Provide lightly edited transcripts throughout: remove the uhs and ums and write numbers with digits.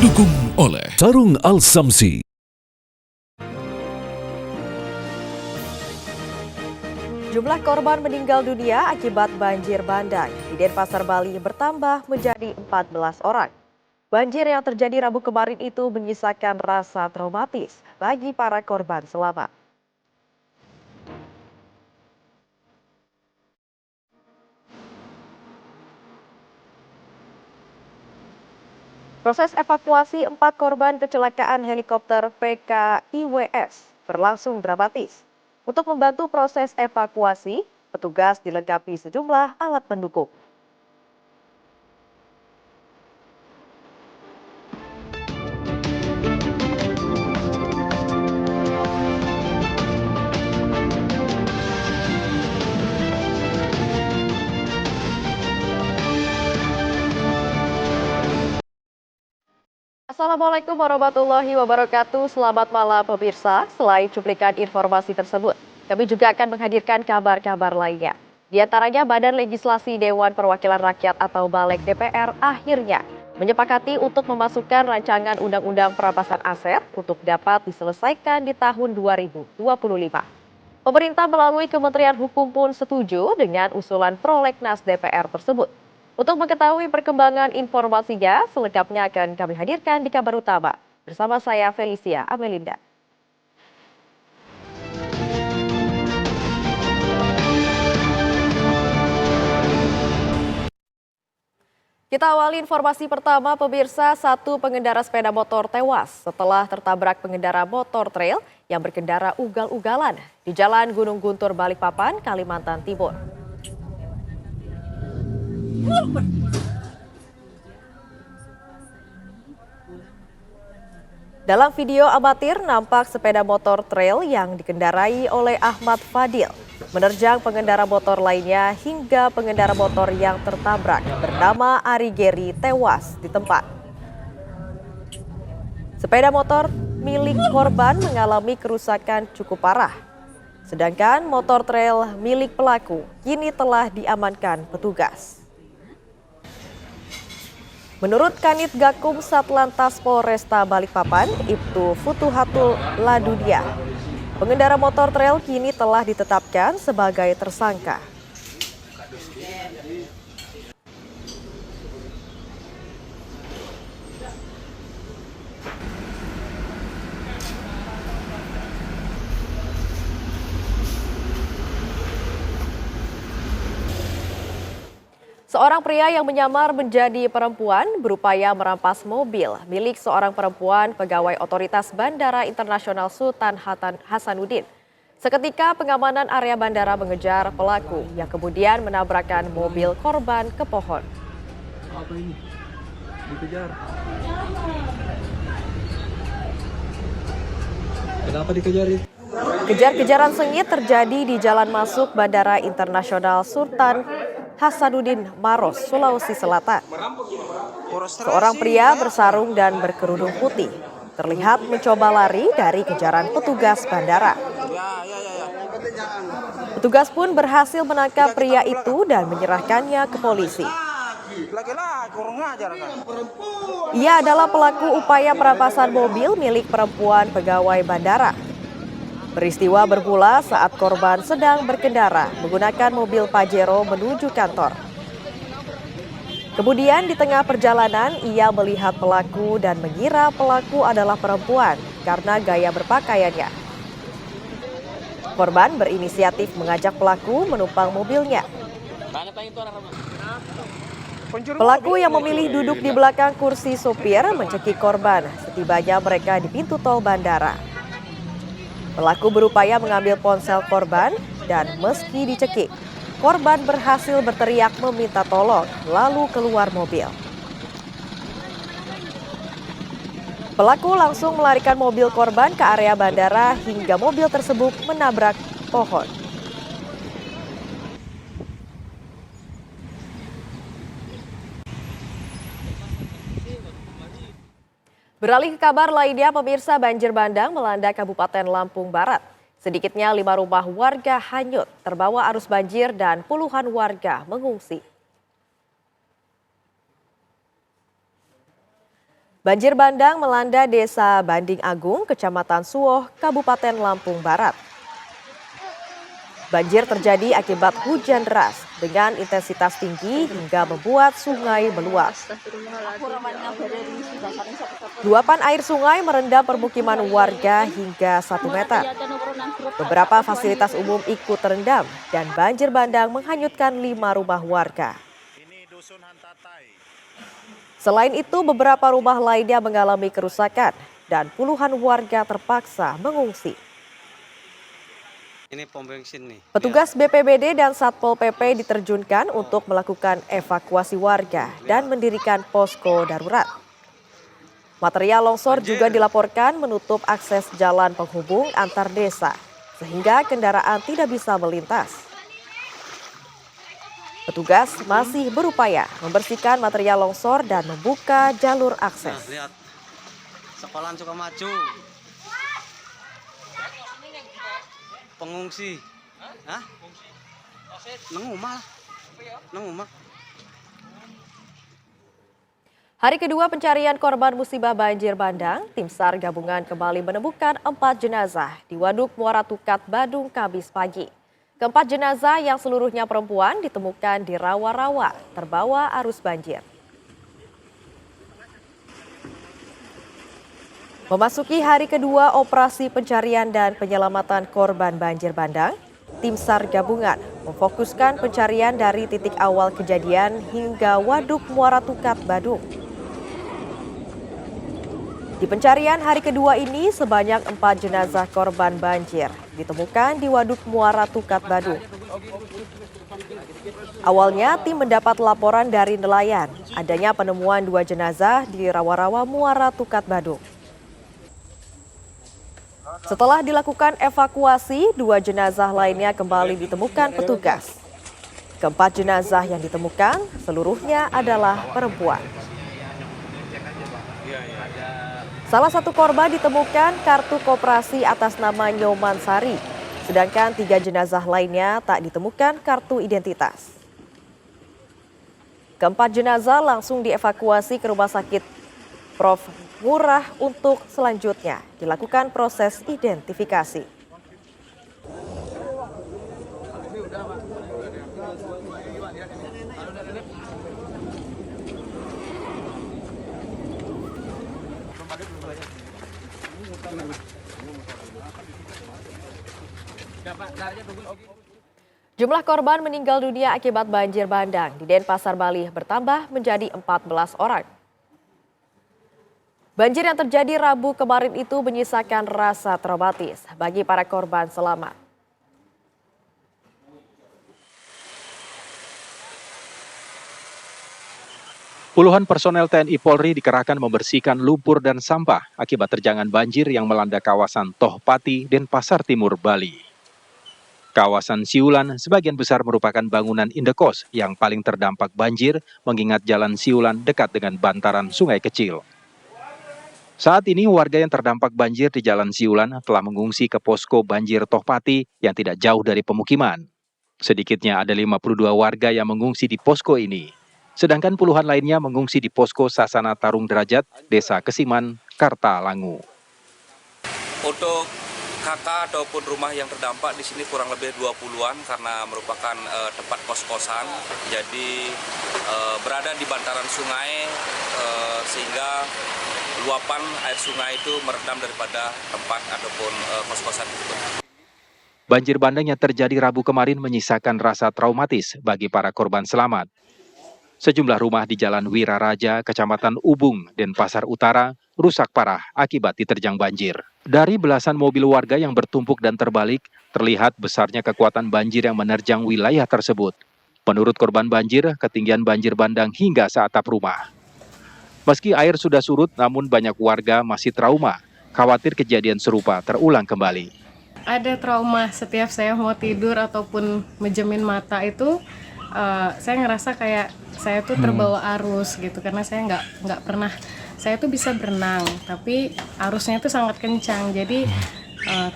Didukung oleh Sarung Al-Samsi. Jumlah korban meninggal dunia akibat banjir bandang di Denpasar, Bali bertambah menjadi 14 orang. Banjir yang terjadi Rabu kemarin itu menyisakan rasa traumatis bagi para korban selamat. Proses evakuasi 4 korban kecelakaan helikopter PKIWS berlangsung dramatis. Untuk membantu proses evakuasi, petugas dilengkapi sejumlah alat pendukung. Assalamualaikum warahmatullahi wabarakatuh. Selamat malam pemirsa. Selain cuplikan informasi tersebut, kami juga akan menghadirkan kabar-kabar lainnya. Di antaranya Badan Legislasi Dewan Perwakilan Rakyat atau BALEK DPR akhirnya menyepakati untuk memasukkan rancangan Undang-Undang Perampasan Aset untuk dapat diselesaikan di tahun 2025. Pemerintah melalui Kementerian Hukum pun setuju dengan usulan prolegnas DPR tersebut. Untuk mengetahui perkembangan informasinya, selengkapnya akan kami hadirkan di kabar utama. Bersama saya Felicia Amelinda. Kita awali informasi pertama, pemirsa. Satu pengendara sepeda motor tewas setelah tertabrak pengendara motor trail yang berkendara ugal-ugalan di Jalan Gunung Guntur, Balikpapan, Kalimantan Timur. Dalam video amatir nampak sepeda motor trail yang dikendarai oleh Ahmad Fadil menerjang pengendara motor lainnya hingga pengendara motor yang tertabrak bernama Ari Geri tewas di tempat. Sepeda motor milik korban mengalami kerusakan cukup parah, sedangkan motor trail milik pelaku kini telah diamankan petugas. Menurut Kanit Gakum Satlantas Polresta Balikpapan, Ibtu Futuhatul Ladudia, pengendara motor trail kini telah ditetapkan sebagai tersangka. Seorang pria yang menyamar menjadi perempuan berupaya merampas mobil milik seorang perempuan pegawai otoritas Bandara Internasional Sultan Hasanuddin. Seketika pengamanan area bandara mengejar pelaku yang kemudian menabrakkan mobil korban ke pohon. Apa ini? Dikejar. Kenapa dikejarin? Kejar-kejaran sengit terjadi di jalan masuk Bandara Internasional Sultan Hasanuddin Maros, Sulawesi Selatan. Seorang pria bersarung dan berkerudung putih terlihat mencoba lari dari kejaran petugas bandara. Petugas pun berhasil menangkap pria itu dan menyerahkannya ke polisi. Ia adalah pelaku upaya perampasan mobil milik perempuan pegawai bandara. Peristiwa bermula saat korban sedang berkendara menggunakan mobil Pajero menuju kantor. Kemudian di tengah perjalanan ia melihat pelaku dan mengira pelaku adalah perempuan karena gaya berpakaiannya. Korban berinisiatif mengajak pelaku menumpang mobilnya. Pelaku yang memilih duduk di belakang kursi sopir mencekik korban setibanya mereka di pintu tol bandara. Pelaku berupaya mengambil ponsel korban dan meski dicekik, korban berhasil berteriak meminta tolong lalu keluar mobil. Pelaku langsung melarikan mobil korban ke area bandara hingga mobil tersebut menabrak pohon. Beralih ke kabar lainnya, pemirsa, banjir bandang melanda Kabupaten Lampung Barat. Sedikitnya 5 rumah warga hanyut, terbawa arus banjir dan puluhan warga mengungsi. Banjir bandang melanda Desa Banding Agung, Kecamatan Suwoh, Kabupaten Lampung Barat. Banjir terjadi akibat hujan deras dengan intensitas tinggi hingga membuat sungai meluas. Luapan air sungai merendam permukiman warga hingga 1 meter. Beberapa fasilitas umum ikut terendam dan banjir bandang menghanyutkan 5 rumah warga. Selain itu, beberapa rumah lainnya mengalami kerusakan dan puluhan warga terpaksa mengungsi. Ini pom bensin nih. Petugas BPBD dan Satpol PP diterjunkan untuk melakukan evakuasi warga dan mendirikan posko darurat. Material longsor juga dilaporkan menutup akses jalan penghubung antar desa, sehingga kendaraan tidak bisa melintas. Petugas masih berupaya membersihkan material longsor dan membuka jalur akses. Nah, lihat. Sekolahan Sukamaju. Pengungsi. Hah? Nengumah. Hari kedua pencarian korban musibah banjir bandang, tim SAR gabungan kembali menemukan 4 jenazah di Waduk Muara Tukat, Badung, Kamis pagi. Keempat jenazah yang seluruhnya perempuan ditemukan di rawa-rawa terbawa arus banjir. Memasuki hari kedua operasi pencarian dan penyelamatan korban banjir bandang, tim SAR gabungan memfokuskan pencarian dari titik awal kejadian hingga Waduk Muara Tukat, Badung. Di pencarian hari kedua ini, sebanyak 4 jenazah korban banjir ditemukan di Waduk Muara Tukat, Badung. Awalnya, tim mendapat laporan dari nelayan adanya penemuan 2 jenazah di rawa-rawa Muara Tukat, Badung. Setelah dilakukan evakuasi, 2 jenazah lainnya kembali ditemukan petugas. Keempat jenazah yang ditemukan seluruhnya adalah perempuan. Salah satu korban ditemukan kartu koperasi atas nama Nyoman Sari, sedangkan 3 jenazah lainnya tak ditemukan kartu identitas. Keempat jenazah langsung dievakuasi ke Rumah Sakit Prof. Ngurah untuk selanjutnya dilakukan proses identifikasi. Jumlah korban meninggal dunia akibat banjir bandang di Denpasar, Bali bertambah menjadi 14 orang. Banjir yang terjadi Rabu kemarin itu menyisakan rasa traumatis bagi para korban selamat. Puluhan personel TNI Polri dikerahkan membersihkan lumpur dan sampah akibat terjangan banjir yang melanda kawasan Tohpati, Denpasar Timur, Bali. Kawasan Siulan sebagian besar merupakan bangunan indekos yang paling terdampak banjir mengingat jalan Siulan dekat dengan bantaran sungai kecil. Saat ini warga yang terdampak banjir di Jalan Siulan telah mengungsi ke posko banjir Tohpati yang tidak jauh dari pemukiman. Sedikitnya ada 52 warga yang mengungsi di posko ini. Sedangkan puluhan lainnya mengungsi di posko Sasana Tarung Derajat, Desa Kesiman, Kartalangu. Untuk kakak ataupun rumah yang terdampak di sini kurang lebih 20-an karena merupakan tempat kos-kosan. Jadi berada di bantaran sungai sehingga luapan air sungai itu merendam daripada tempat ataupun kos-kosan tersebut. Banjir bandang yang terjadi Rabu kemarin menyisakan rasa traumatis bagi para korban selamat. Sejumlah rumah di Jalan Wiraraja, Kecamatan Ubung, Denpasar Utara, rusak parah akibat diterjang banjir. Dari belasan mobil warga yang bertumpuk dan terbalik, terlihat besarnya kekuatan banjir yang menerjang wilayah tersebut. Menurut korban banjir, ketinggian banjir bandang hingga seatap rumah. Meski air sudah surut, namun banyak warga masih trauma, khawatir kejadian serupa terulang kembali. Ada trauma setiap saya mau tidur ataupun menjemin mata itu, saya ngerasa kayak saya tuh terbawa arus gitu, karena saya nggak pernah, saya tuh bisa berenang, tapi arusnya itu sangat kencang, jadi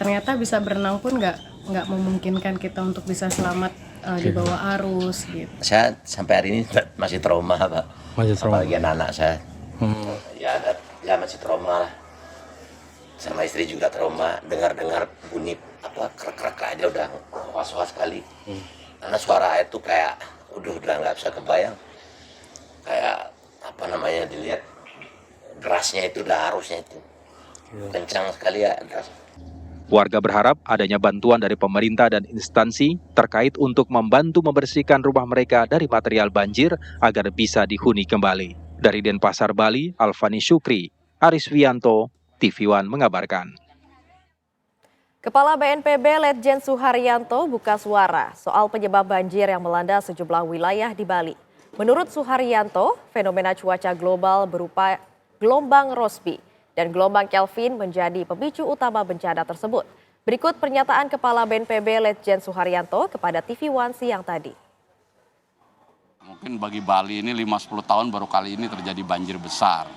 ternyata bisa berenang pun nggak memungkinkan kita untuk bisa selamat di bawah arus gitu. Saya sampai hari ini masih trauma, Pak. Masih trauma. Apalagi anak-anak saya. Ya masih trauma lah. Sama istri juga trauma, dengar-dengar bunyi krek-krek aja udah was-was sekali. Karena suara air tuh kayak udah nggak bisa kebayang. Kayak dilihat derasnya itu, udah arusnya itu. Kencang sekali ya deras. Warga berharap adanya bantuan dari pemerintah dan instansi terkait untuk membantu membersihkan rumah mereka dari material banjir agar bisa dihuni kembali. Dari Denpasar, Bali, Alfani Syukri, Aris Wianto, TV One mengabarkan. Kepala BNPB Letjen Suharyanto buka suara soal penyebab banjir yang melanda sejumlah wilayah di Bali. Menurut Suharyanto, fenomena cuaca global berupa gelombang Rossby dan gelombang Kelvin menjadi pemicu utama bencana tersebut. Berikut pernyataan Kepala BNPB Letjen Suharyanto kepada TV One siang tadi. Mungkin bagi Bali ini 5-10 tahun baru kali ini terjadi banjir besar.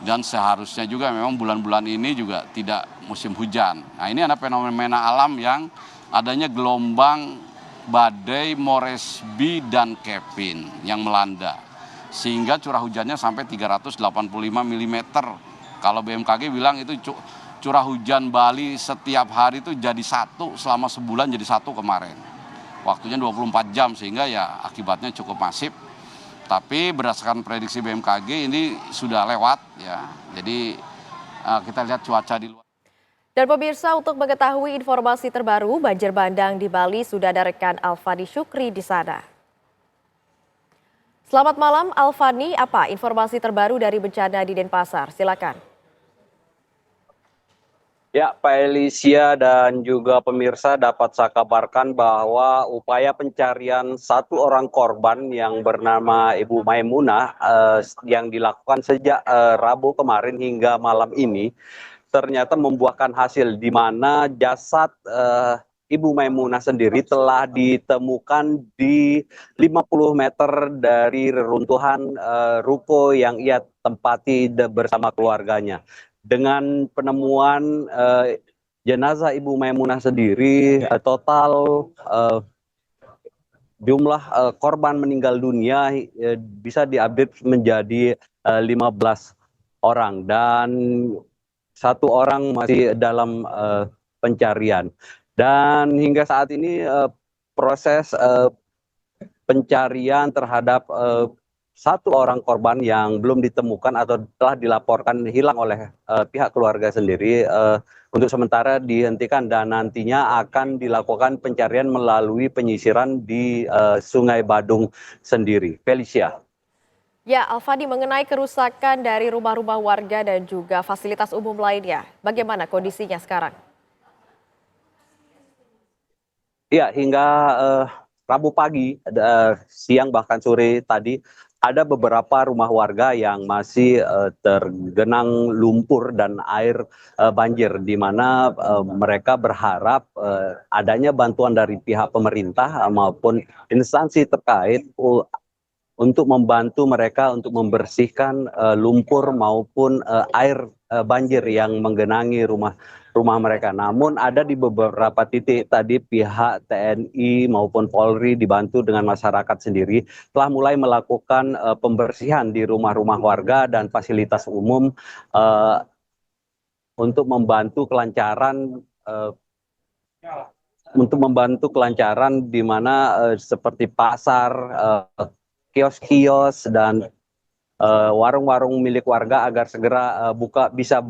Dan seharusnya juga memang bulan-bulan ini juga tidak musim hujan. Nah, ini ada fenomena alam yang adanya gelombang badai Moresby dan Kevin yang melanda. Sehingga curah hujannya sampai 385 mm. Kalau BMKG bilang itu curah hujan Bali setiap hari itu jadi 1, selama sebulan jadi 1 kemarin. Waktunya 24 jam sehingga ya akibatnya cukup masif. Tapi berdasarkan prediksi BMKG ini sudah lewat ya. Jadi kita lihat cuaca di luar. Dan pemirsa, untuk mengetahui informasi terbaru banjir bandang di Bali sudah ada rekan Alfani Syukri di sana. Selamat malam Alfani, apa informasi terbaru dari bencana di Denpasar? Silakan. Ya, Pak Elisia dan juga pemirsa dapat saya kabarkan bahwa upaya pencarian satu orang korban yang bernama Ibu Maimunah yang dilakukan sejak Rabu kemarin hingga malam ini ternyata membuahkan hasil di mana jasad Ibu Maimunah sendiri telah ditemukan di 50 meter dari reruntuhan ruko yang ia tempati bersama keluarganya. Dengan penemuan jenazah Ibu Maimunah sendiri, total jumlah korban meninggal dunia bisa diupdate menjadi 15 orang dan 1 orang masih dalam pencarian. Dan hingga saat ini proses pencarian terhadap 1 orang korban yang belum ditemukan atau telah dilaporkan hilang oleh pihak keluarga sendiri untuk sementara dihentikan dan nantinya akan dilakukan pencarian melalui penyisiran di Sungai Badung sendiri. Felicia. Ya, Alfani, mengenai kerusakan dari rumah-rumah warga dan juga fasilitas umum lainnya, bagaimana kondisinya sekarang? Ya, hingga Rabu pagi, siang bahkan sore tadi, ada beberapa rumah warga yang masih tergenang lumpur dan air banjir, di mana mereka berharap adanya bantuan dari pihak pemerintah maupun instansi terkait untuk membantu mereka untuk membersihkan lumpur maupun air banjir yang menggenangi rumah mereka. Namun ada di beberapa titik tadi pihak TNI maupun Polri dibantu dengan masyarakat sendiri telah mulai melakukan pembersihan di rumah-rumah warga dan fasilitas umum untuk membantu kelancaran di mana seperti pasar, kios-kios dan warung-warung milik warga agar segera bisa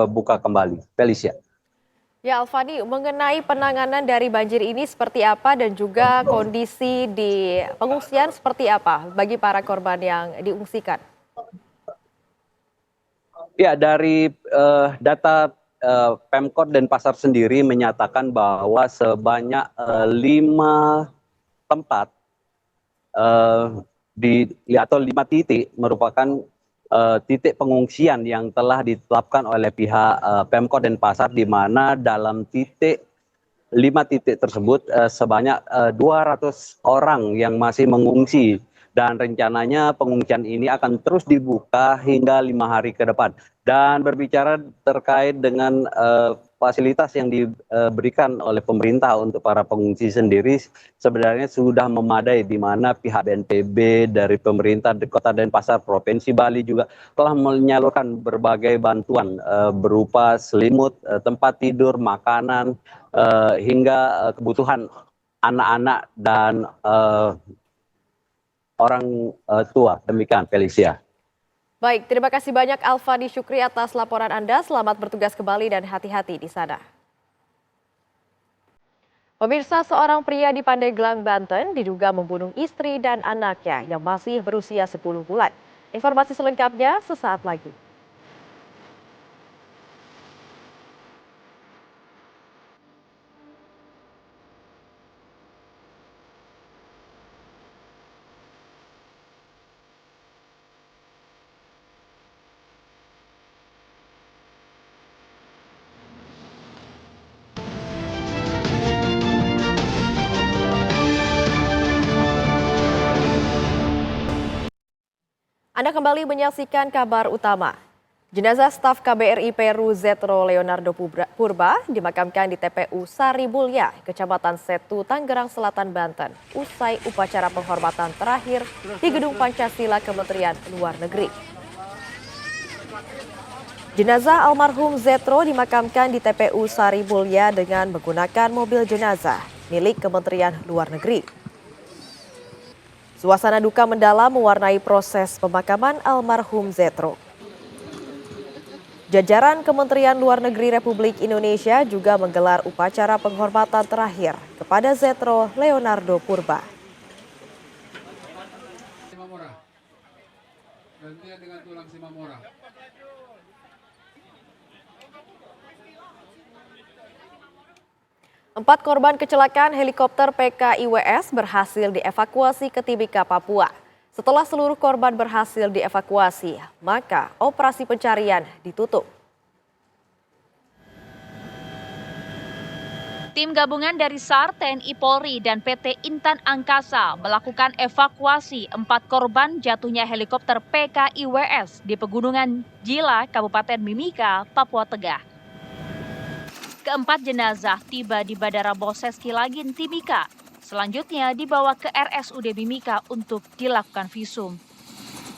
buka kembali. Felicia. Ya, Alfani, mengenai penanganan dari banjir ini seperti apa dan juga kondisi di pengungsian seperti apa bagi para korban yang diungsikan? Ya, dari data Pemkot Denpasar sendiri menyatakan bahwa sebanyak 5 tempat atau 5 titik merupakan titik pengungsian yang telah ditetapkan oleh pihak Pemkot Denpasar, di mana dalam 5 titik tersebut sebanyak 200 orang yang masih mengungsi dan rencananya pengungsian ini akan terus dibuka hingga 5 hari ke depan. Dan berbicara terkait dengan fasilitas yang diberikan oleh pemerintah untuk para pengungsi sendiri sebenarnya sudah memadai, di mana pihak BNPB dari pemerintah di Kota Denpasar, Provinsi Bali juga telah menyalurkan berbagai bantuan berupa selimut, tempat tidur, makanan, hingga kebutuhan anak-anak dan orang tua. Demikian, Felicia. Baik, terima kasih banyak Alfadi Syukri atas laporan Anda. Selamat bertugas kembali dan hati-hati di sana. Pemirsa, seorang pria di Pandeglang, Banten diduga membunuh istri dan anaknya yang masih berusia 10 bulan. Informasi selengkapnya sesaat lagi. Anda kembali menyaksikan kabar utama. Jenazah staf KBRI Peru Zetro Leonardo Purba dimakamkan di TPU Saribulya, Kecamatan Setu, Tangerang Selatan, Banten, usai upacara penghormatan terakhir di Gedung Pancasila Kementerian Luar Negeri. Jenazah almarhum Zetro dimakamkan di TPU Saribulya dengan menggunakan mobil jenazah milik Kementerian Luar Negeri. Suasana duka mendalam mewarnai proses pemakaman almarhum Zetro. Jajaran Kementerian Luar Negeri Republik Indonesia juga menggelar upacara penghormatan terakhir kepada Zetro Leonardo Purba. Empat korban kecelakaan helikopter PKIWS berhasil dievakuasi ke Timika, Papua. Setelah seluruh korban berhasil dievakuasi, maka operasi pencarian ditutup. Tim gabungan dari SAR, TNI Polri, dan PT Intan Angkasa melakukan evakuasi 4 korban jatuhnya helikopter PKIWS di Pegunungan Jila, Kabupaten Mimika, Papua Tengah. Keempat jenazah tiba di Bandara Boses Kilagin, Timika. Selanjutnya dibawa ke RSUD Mimika untuk dilakukan visum.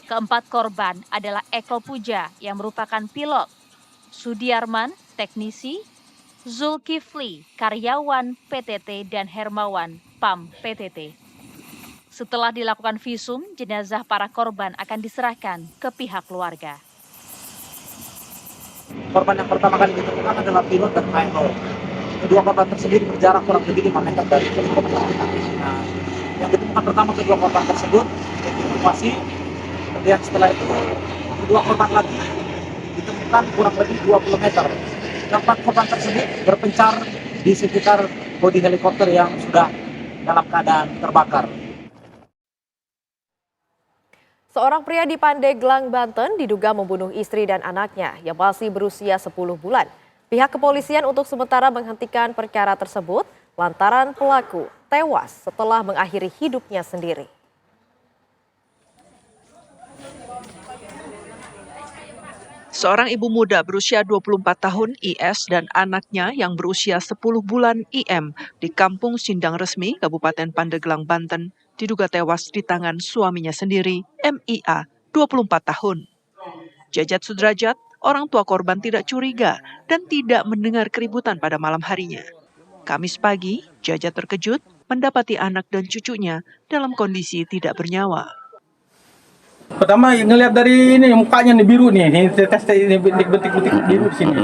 Keempat korban adalah Eko Puja yang merupakan pilot, Sudiarman, teknisi, Zulkifli, karyawan PTT, dan Hermawan, PAM PTT. Setelah dilakukan visum, jenazah para korban akan diserahkan ke pihak keluarga. Korban yang pertama kali ditemukan adalah pilot dan pilot. Kedua korban tersebut berjarak kurang lebih 5 meter dari helikopter. Nah, yang ditemukan pertama kedua korban tersebut dievakuasi. Kemudian setelah itu kedua korban lagi ditemukan kurang lebih 20 meter. Keempat korban tersebut berpencar di sekitar bodi helikopter yang sudah dalam keadaan terbakar. Seorang pria di Pandeglang, Banten diduga membunuh istri dan anaknya yang masih berusia 10 bulan. Pihak kepolisian untuk sementara menghentikan perkara tersebut lantaran pelaku tewas setelah mengakhiri hidupnya sendiri. Seorang ibu muda berusia 24 tahun IS dan anaknya yang berusia 10 bulan IM di Kampung Sindang Resmi, Kabupaten Pandeglang, Banten, diduga tewas di tangan suaminya sendiri, MIA, 24 tahun. Jajat Sudrajat, orang tua korban tidak curiga dan tidak mendengar keributan pada malam harinya. Kamis pagi, Jajat terkejut mendapati anak dan cucunya dalam kondisi tidak bernyawa. Pertama ngelihat dari ini mukanya nih biru nih, ini betik-betik biru di sini.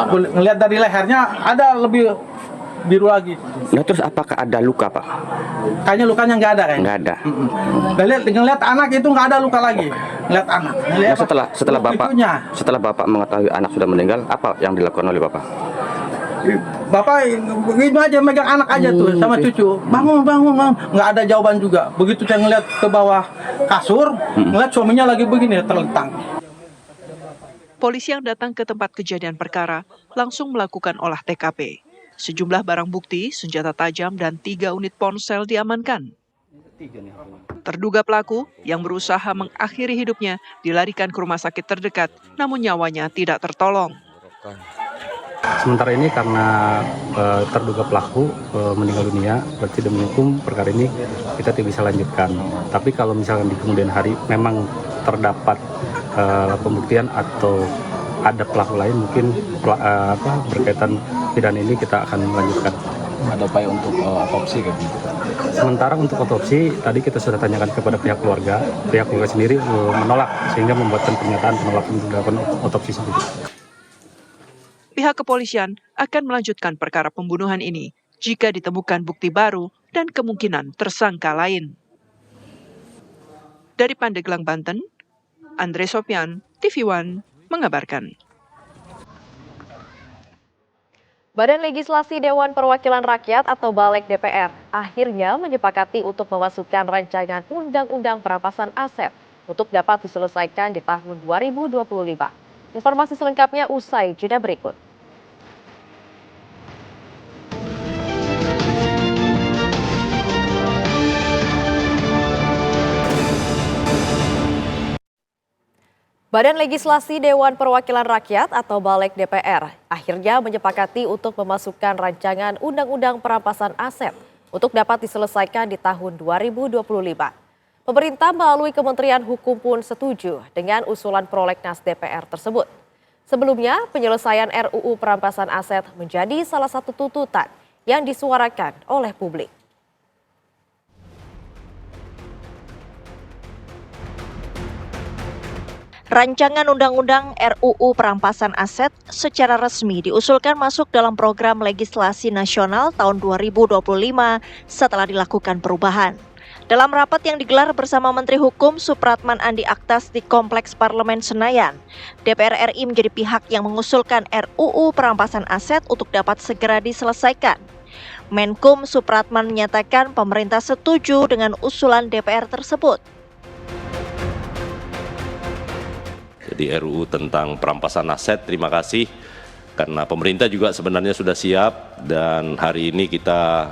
Aku ngelihat dari lehernya ada lebih biru lagi. Nah terus apakah ada luka Pak? Kayaknya lukanya nggak ada kayaknya. Nggak ada. Ngelihat anak itu nggak ada luka lagi. Ngelihat anak. Nah, setelah bapak mengetahui anak sudah meninggal, apa yang dilakukan oleh bapak? Bapak begitu aja megang anak aja tuh sama cucu. Bangun. Nggak ada jawaban juga. Begitu saya ngeliat ke bawah kasur, ngeliat suaminya lagi begini terlentang. Polisi yang datang ke tempat kejadian perkara langsung melakukan olah TKP. Sejumlah barang bukti, senjata tajam, dan 3 unit ponsel diamankan. Terduga pelaku yang berusaha mengakhiri hidupnya dilarikan ke rumah sakit terdekat, namun nyawanya tidak tertolong. Sementara ini karena terduga pelaku meninggal dunia, berarti demi hukum perkara ini kita tidak bisa lanjutkan. Tapi kalau misalkan di kemudian hari memang terdapat pembuktian atau ada pelaku lain, mungkin berkaitan pidana ini kita akan lanjutkan. Ada upaya untuk otopsi kan? Sementara untuk otopsi tadi kita sudah tanyakan kepada pihak keluarga sendiri menolak, sehingga membuatkan pernyataan penolakan untuk dilakukan otopsi sendiri. Pihak kepolisian akan melanjutkan perkara pembunuhan ini jika ditemukan bukti baru dan kemungkinan tersangka lain. Dari Pandeglang, Banten, Andre Sopyan, TV One, mengabarkan. Badan Legislasi Dewan Perwakilan Rakyat atau BALEK DPR akhirnya menyepakati untuk memasukkan rancangan Undang-Undang Perampasan Aset untuk dapat diselesaikan di tahun 2025. Informasi selengkapnya usai jeda berikut. Badan Legislasi Dewan Perwakilan Rakyat atau BALEK DPR akhirnya menyepakati untuk memasukkan rancangan Undang-Undang Perampasan Aset untuk dapat diselesaikan di tahun 2025. Pemerintah melalui Kementerian Hukum pun setuju dengan usulan prolegnas DPR tersebut. Sebelumnya, penyelesaian RUU Perampasan Aset menjadi salah satu tuntutan yang disuarakan oleh publik. Rancangan Undang-Undang RUU Perampasan Aset secara resmi diusulkan masuk dalam program legislasi nasional tahun 2025 setelah dilakukan perubahan. Dalam rapat yang digelar bersama Menteri Hukum Supratman Andi Aktas di Kompleks Parlemen Senayan, DPR RI menjadi pihak yang mengusulkan RUU Perampasan Aset untuk dapat segera diselesaikan. Menkum Supratman menyatakan pemerintah setuju dengan usulan DPR tersebut. Jadi RUU tentang perampasan aset, terima kasih karena pemerintah juga sebenarnya sudah siap dan hari ini kita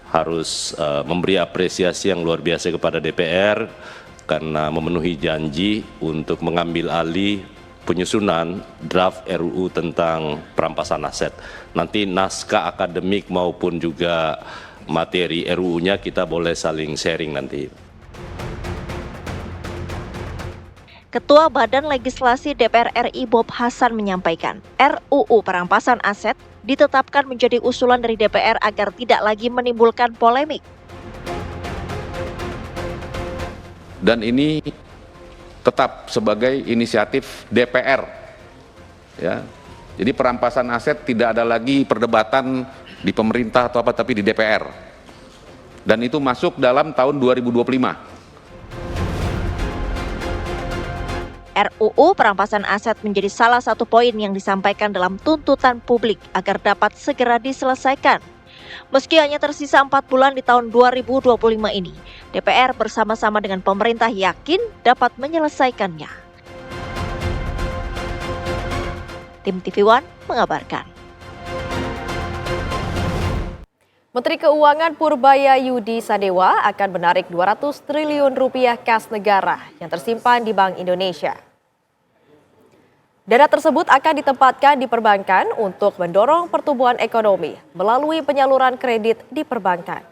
harus memberi apresiasi yang luar biasa kepada DPR karena memenuhi janji untuk mengambil alih penyusunan draft RUU tentang perampasan aset. Nanti naskah akademik maupun juga materi RUU-nya kita boleh saling sharing nanti. Ketua Badan Legislasi DPR RI Bob Hasan menyampaikan, RUU Perampasan Aset ditetapkan menjadi usulan dari DPR agar tidak lagi menimbulkan polemik. Dan ini tetap sebagai inisiatif DPR. Ya. Jadi perampasan aset tidak ada lagi perdebatan di pemerintah atau apa, tapi di DPR. Dan itu masuk dalam tahun 2025. RUU Perampasan Aset menjadi salah satu poin yang disampaikan dalam tuntutan publik agar dapat segera diselesaikan. Meski hanya tersisa 4 bulan di tahun 2025 ini, DPR bersama-sama dengan pemerintah yakin dapat menyelesaikannya. Tim TV One mengabarkan. Menteri Keuangan Purbaya Yudi Sadewa akan menarik 200 triliun rupiah kas negara yang tersimpan di Bank Indonesia. Dana tersebut akan ditempatkan di perbankan untuk mendorong pertumbuhan ekonomi melalui penyaluran kredit di perbankan.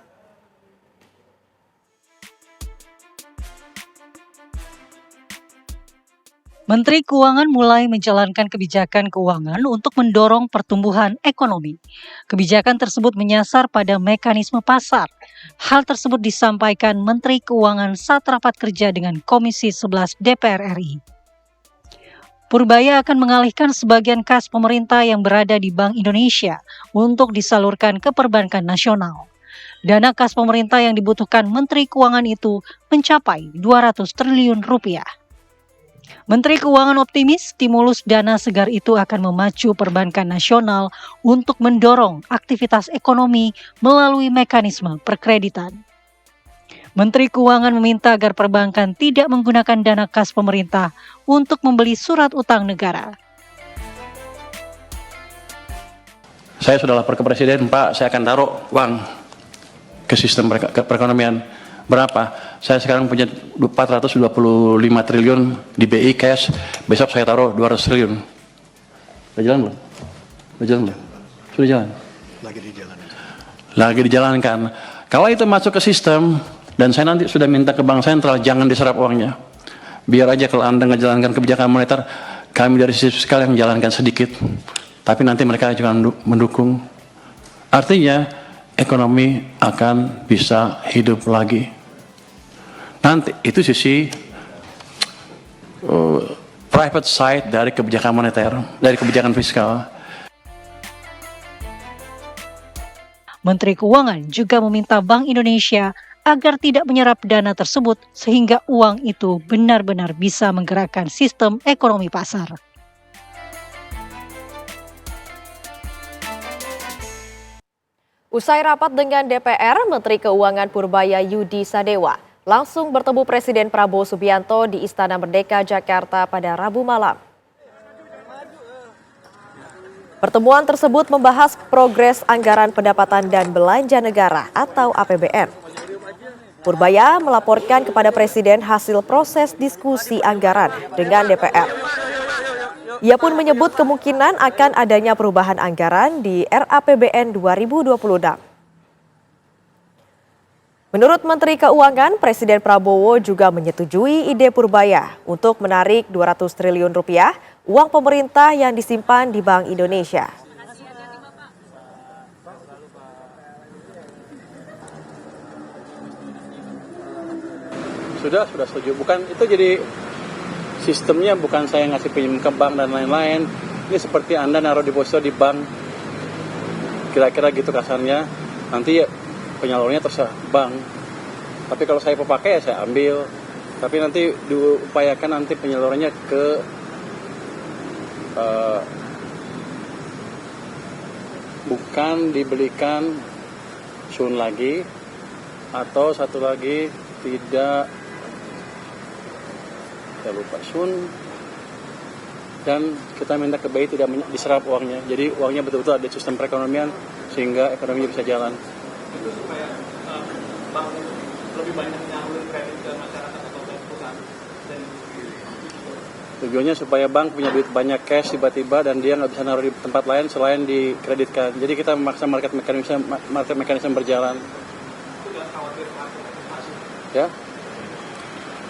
Menteri Keuangan mulai menjalankan kebijakan keuangan untuk mendorong pertumbuhan ekonomi. Kebijakan tersebut menyasar pada mekanisme pasar. Hal tersebut disampaikan Menteri Keuangan saat rapat kerja dengan Komisi 11 DPR RI. Purbaya akan mengalihkan sebagian kas pemerintah yang berada di Bank Indonesia untuk disalurkan ke perbankan nasional. Dana kas pemerintah yang dibutuhkan Menteri Keuangan itu mencapai 200 triliun rupiah. Menteri Keuangan optimis stimulus dana segar itu akan memacu perbankan nasional untuk mendorong aktivitas ekonomi melalui mekanisme perkreditan. Menteri Keuangan meminta agar perbankan tidak menggunakan dana kas pemerintah untuk membeli surat utang negara. Saya sudah lapor ke Presiden, Pak, saya akan taruh uang ke sistem perekonomian. Berapa? Saya sekarang punya 425 triliun di BI cash, besok saya taruh 200 triliun. Udah jalan belum? Udah Udah jalan belum? Sudah jalan? Lagi dijalankan. Kalau itu masuk ke sistem, dan saya nanti sudah minta ke Bank Sentral, jangan diserap uangnya. Biar aja kalau Anda menjalankan kebijakan moneter, kami dari sisi fiskal yang menjalankan sedikit. Tapi nanti mereka juga mendukung. Artinya, ekonomi akan bisa hidup lagi. Nanti, itu sisi private side dari kebijakan moneter, dari kebijakan fiskal. Menteri Keuangan juga meminta Bank Indonesia agar tidak menyerap dana tersebut sehingga uang itu benar-benar bisa menggerakkan sistem ekonomi pasar. Usai rapat dengan DPR, Menteri Keuangan Purbaya Yudi Sadewa langsung bertemu Presiden Prabowo Subianto di Istana Merdeka, Jakarta pada Rabu malam. Pertemuan tersebut membahas progres anggaran pendapatan dan belanja negara atau APBN. Purbaya melaporkan kepada Presiden hasil proses diskusi anggaran dengan DPR. Ia pun menyebut kemungkinan akan adanya perubahan anggaran di RAPBN 2026. Menurut Menteri Keuangan, Presiden Prabowo juga menyetujui ide Purbaya untuk menarik 200 triliun rupiah uang pemerintah yang disimpan di Bank Indonesia. Sudah setuju. Bukan itu, jadi sistemnya bukan saya ngasih pinjam ke bank dan lain-lain. Ini seperti Anda naruh deposito di bank. Kira-kira gitu kasarnya. Nanti ya penyalurnya terserah bank. Tapi kalau saya pakai ya saya ambil. Tapi nanti diupayakan nanti penyalurannya ke bukan dibelikan sun lagi, atau satu lagi tidak, saya lupa, sun, dan kita minta ke BI tidak diserap uangnya. Jadi uangnya betul-betul ada sistem perekonomian sehingga ekonominya bisa jalan. Itu supaya bank lebih banyak menyalurin kredit ke masyarakat atau ke perusahaan. Tujuannya supaya bank punya duit banyak cash tiba-tiba dan dia nggak bisa naruh di tempat lain selain dikreditkan. Jadi kita memaksa market mekanisme berjalan. Ya,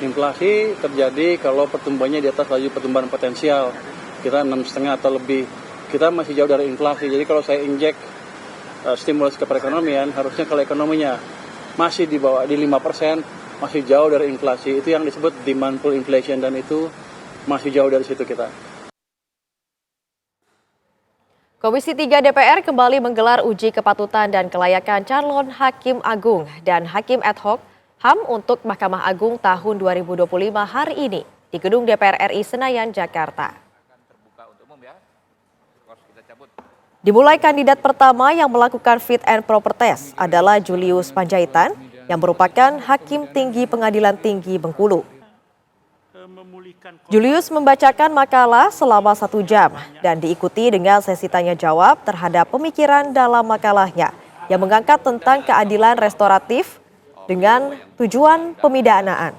inflasi terjadi kalau pertumbuhannya di atas laju pertumbuhan potensial. Kita 6,5 atau lebih. Kita masih jauh dari inflasi. Jadi kalau saya injek stimulus ke perekonomian, harusnya kalau ekonominya masih di bawah di 5%, masih jauh dari inflasi. Itu yang disebut demand pull inflation, dan itu masih jauh dari situ kita. Komisi 3 DPR kembali menggelar uji kepatutan dan kelayakan calon Hakim Agung dan Hakim ad hoc HAM untuk Mahkamah Agung tahun 2025 hari ini di Gedung DPR RI Senayan, Jakarta. Dimulai kandidat pertama yang melakukan fit and proper test adalah Julius Panjaitan yang merupakan Hakim Tinggi Pengadilan Tinggi Bengkulu. Julius membacakan makalah selama 1 jam dan diikuti dengan sesi tanya jawab terhadap pemikiran dalam makalahnya yang mengangkat tentang keadilan restoratif dengan tujuan pemidanaan.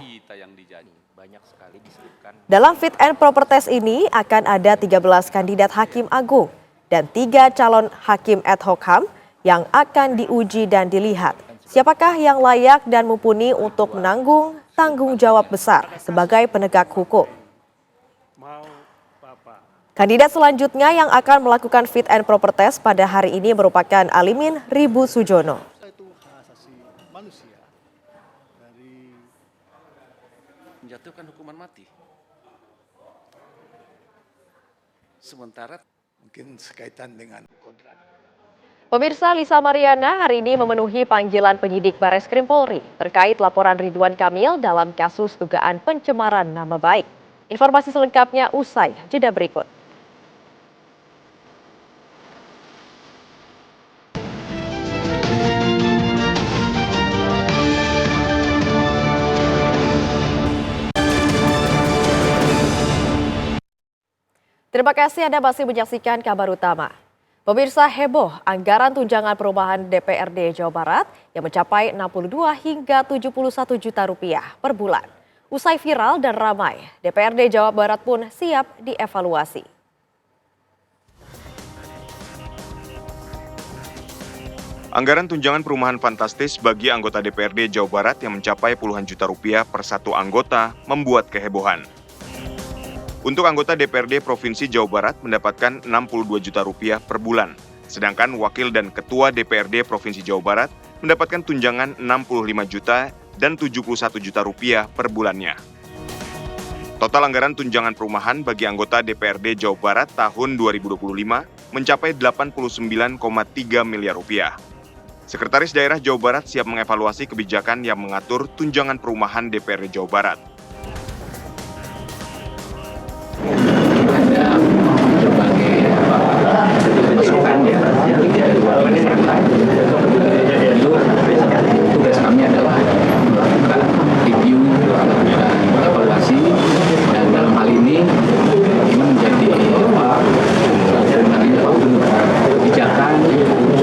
Dalam fit and proper test ini akan ada 13 kandidat Hakim Agung dan 3 calon Hakim ad hoc HAM yang akan diuji dan dilihat siapakah yang layak dan mumpuni untuk menanggung tanggung jawab besar sebagai penegak hukum. Kandidat selanjutnya yang akan melakukan fit and proper test pada hari ini merupakan Alimin Ribu Sujono. Menjatuhkan hukuman mati. Sementara mungkin sekaitan dengan kontrak. Pemirsa, Lisa Mariana hari ini memenuhi panggilan penyidik Bareskrim Polri terkait laporan Ridwan Kamil dalam kasus dugaan pencemaran nama baik. Informasi selengkapnya usai jeda berikut. Terima kasih Anda masih menyaksikan kabar utama. Pemirsa, heboh anggaran tunjangan perumahan DPRD Jawa Barat yang mencapai 62 hingga 71 juta rupiah per bulan. Usai viral dan ramai, DPRD Jawa Barat pun siap dievaluasi. Anggaran tunjangan perumahan fantastis bagi anggota DPRD Jawa Barat yang mencapai puluhan juta rupiah per satu anggota membuat kehebohan. Untuk anggota DPRD Provinsi Jawa Barat mendapatkan 62 juta rupiah per bulan, sedangkan wakil dan ketua DPRD Provinsi Jawa Barat mendapatkan tunjangan 65 juta dan 71 juta rupiah per bulannya. Total anggaran tunjangan perumahan bagi anggota DPRD Jawa Barat tahun 2025 mencapai 89,3 miliar rupiah. Sekretaris Daerah Jawa Barat siap mengevaluasi kebijakan yang mengatur tunjangan perumahan DPRD Jawa Barat. Ada berbagai masukan ya dari masyarakat. Tugas kami adalah melakukan review dan evaluasi, dan dalam hal ini menjadi kebijakan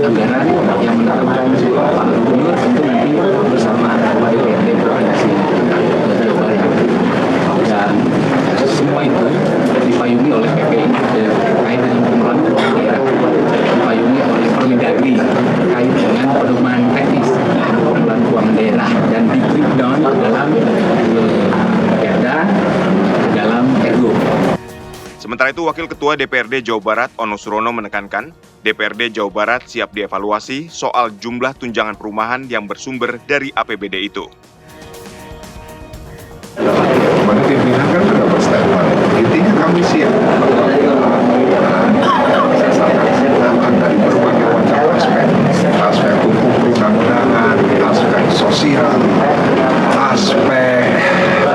anggaran yang menentukan Pak Gubernur tentu nanti bersama DPRD Provinsi Jawa Barat, dan semua itu dipayungi oleh PPI terkait dengan pengelolaan keuangan daerah, dipayungi oleh Permendagri terkait dengan pedoman teknis pengelolaan keuangan daerah, dan di breakdown dalam perda dalam RU. Sementara itu, Wakil Ketua DPRD Jawa Barat Ono Surono menekankan, DPRD Jawa Barat siap dievaluasi soal jumlah tunjangan perumahan yang bersumber dari APBD itu. Bagi pimpinan kan sudah berstatement, intinya kami siap. Dari berbagai macam aspek hukum perundang-undangan, aspek sosial, aspek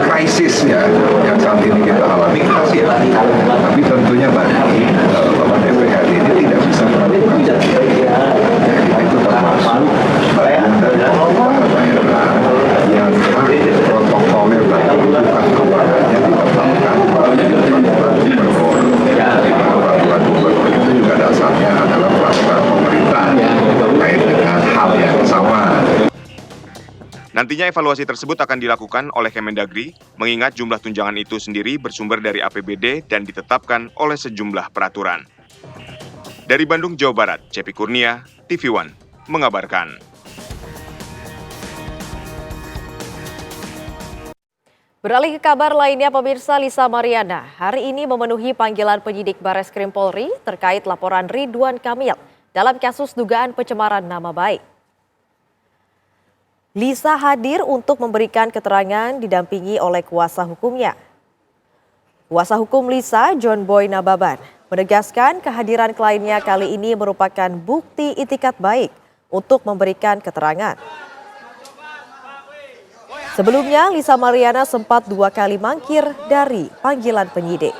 krisis ya yang saat ini kita alami, kita siap. Tapi tentunya tadi bahwa DPRD ini tidak bisa melakukan itu termasuk yang protokoler tadi bukan keuangannya ditetapkan peraturan itu juga dasarnya adalah peraturan pemerintah terkait dengan hal yang sama. Nantinya evaluasi tersebut akan dilakukan oleh Kemendagri, mengingat jumlah tunjangan itu sendiri bersumber dari APBD dan ditetapkan oleh sejumlah peraturan. Dari Bandung, Jawa Barat, Cepi Kurnia, TV One, mengabarkan. Beralih ke kabar lainnya, pemirsa, Lisa Mariana hari ini memenuhi panggilan penyidik Bareskrim Polri terkait laporan Ridwan Kamil dalam kasus dugaan pencemaran nama baik. Lisa hadir untuk memberikan keterangan didampingi oleh kuasa hukumnya. Kuasa hukum Lisa, John Boy Nababan, menegaskan kehadiran kliennya kali ini merupakan bukti itikat baik untuk memberikan keterangan. Sebelumnya, Lisa Mariana sempat 2 kali mangkir dari panggilan penyidik.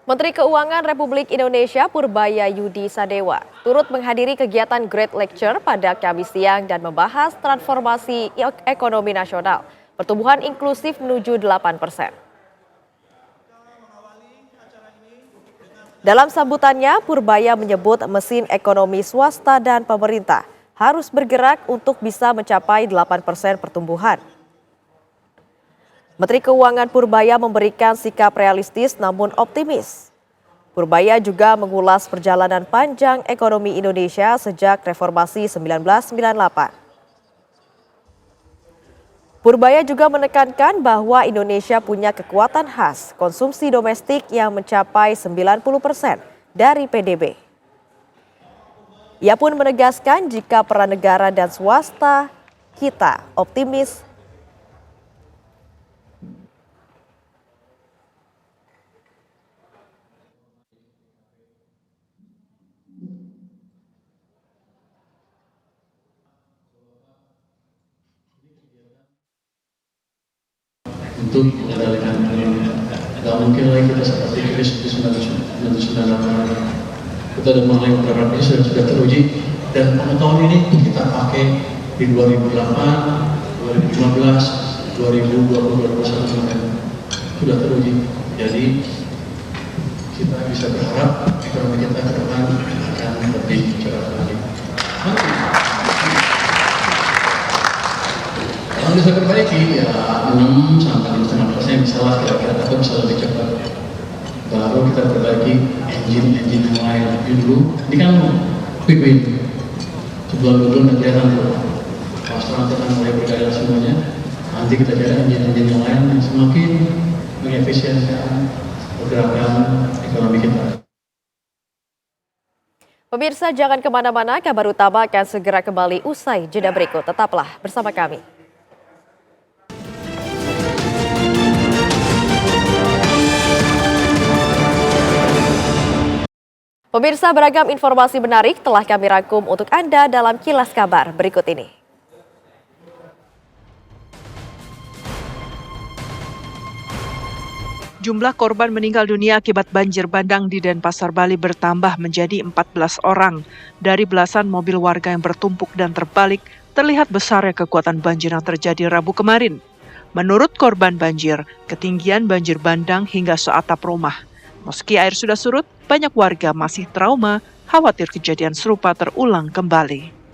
Menteri Keuangan Republik Indonesia Purbaya Yudi Sadewa turut menghadiri kegiatan Great Lecture pada Kamis siang dan membahas transformasi ekonomi nasional, pertumbuhan inklusif menuju 8%. Dalam sambutannya, Purbaya menyebut mesin ekonomi swasta dan pemerintah harus bergerak untuk bisa mencapai 8% pertumbuhan. Menteri Keuangan Purbaya memberikan sikap realistis namun optimis. Purbaya juga mengulas perjalanan panjang ekonomi Indonesia sejak reformasi 1998. Purbaya juga menekankan bahwa Indonesia punya kekuatan khas konsumsi domestik yang mencapai 90% dari PDB. Ia pun menegaskan jika peran negara dan swasta kita optimis untuk mengendalikan ini. Gak mungkin lagi kita seperti krisis di 1998. Kita udah mulai beberapa ini sudah teruji, dan pengetahuan ini kita pakai di 2008, 2015, 2020, 2021 sampai sudah teruji. Jadi kita bisa berharap ekonomi kita ke depan akan lebih cerah lagi. masih bisa perbaiki ya 6 sampai 5,5% bisa lah kira-kira, tapi bisa lebih cepat. Baru kita perbaiki engine yang lain. Dulu ini kan quick win. Sebelum udah kelihatan tuh. Pas kita mulai berkarya semuanya, nanti kita cari engine yang lain yang semakin mengefisiensikan pergerakan ekonomi kita. Pemirsa, jangan kemana-mana, kabar utama akan segera kembali usai jeda berikut. Tetaplah bersama kami. Pemirsa, beragam informasi menarik telah kami rangkum untuk Anda dalam Kilas Kabar berikut ini. Jumlah korban meninggal dunia akibat banjir bandang di Denpasar, Bali bertambah menjadi 14 orang. Dari belasan mobil warga yang bertumpuk dan terbalik, terlihat besarnya kekuatan banjir yang terjadi Rabu kemarin. Menurut korban banjir, ketinggian banjir bandang hingga seatap rumah. Meski air sudah surut, banyak warga masih trauma, khawatir kejadian serupa terulang kembali.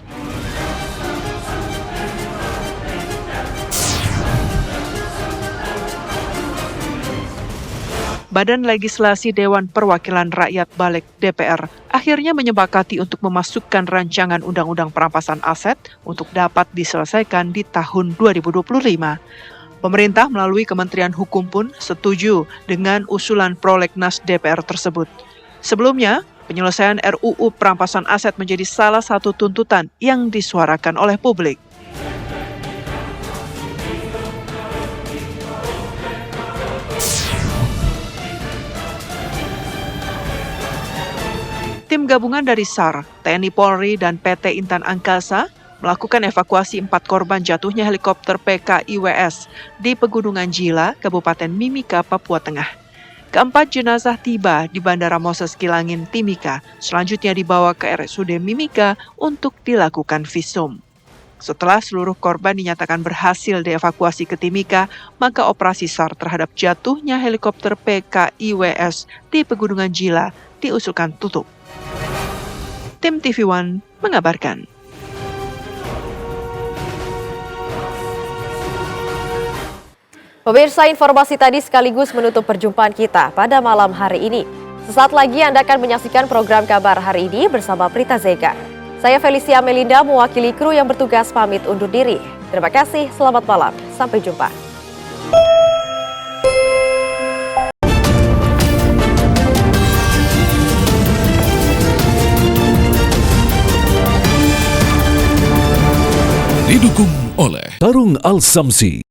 Badan Legislasi Dewan Perwakilan Rakyat Balik DPR akhirnya menyepakati untuk memasukkan rancangan Undang-Undang Perampasan Aset untuk dapat diselesaikan di tahun 2025. Pemerintah melalui Kementerian Hukum pun setuju dengan usulan prolegnas DPR tersebut. Sebelumnya, penyelesaian RUU Perampasan Aset menjadi salah satu tuntutan yang disuarakan oleh publik. Tim gabungan dari SAR, TNI Polri, dan PT Intan Angkasa melakukan evakuasi 4 korban jatuhnya helikopter PKIWS di Pegunungan Jila, Kabupaten Mimika, Papua Tengah. Keempat jenazah tiba di Bandara Moses Kilangin, Timika, selanjutnya dibawa ke RSUD Mimika untuk dilakukan visum. Setelah seluruh korban dinyatakan berhasil dievakuasi ke Timika, maka operasi SAR terhadap jatuhnya helikopter PKIWS di Pegunungan Jila diusulkan tutup. Tim TV One mengabarkan. Pemirsa, informasi tadi sekaligus menutup perjumpaan kita pada malam hari ini. Sesaat lagi Anda akan menyaksikan program kabar hari ini bersama Prita Zega. Saya Felicia Melinda mewakili kru yang bertugas pamit undur diri. Terima kasih, selamat malam, sampai jumpa. Didukung oleh Tarung Al Samsi.